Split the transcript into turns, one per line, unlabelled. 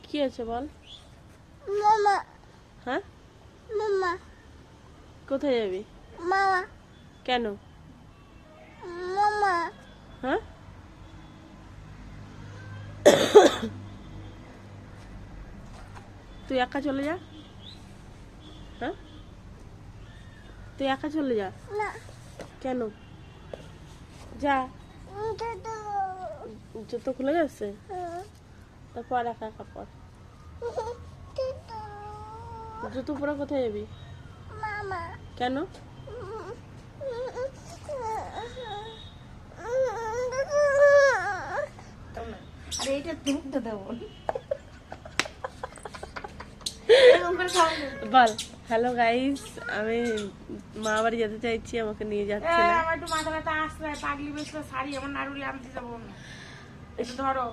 কি আছে বল?
মামা
হ্যাঁ,
মামা
কোথায় যাবি?
মামা
কেন?
মামা
হ্যাঁ, তুই একা চলে যা। হ্যাঁ, তুই একা চলে যা।
না
কেন? যা।
দুধু
জুতো খুলে গেছে, তারপর একা একা পর।
দুধু
জুতো পরে কোথায় যাবি?
মামা
কেন?
আরে এটা দুধ দেবো
বল হ্যালো গাইস, আমি মা বাড়ি যেতে চাইছি, আমাকে নিয়ে যাচ্ছে না।
আমার একটু মাথা ব্যথা আসছে, পাগলি বেসলো শাড়ি আমার নাড়ুলি আনতে যাবো। একটু ধরো।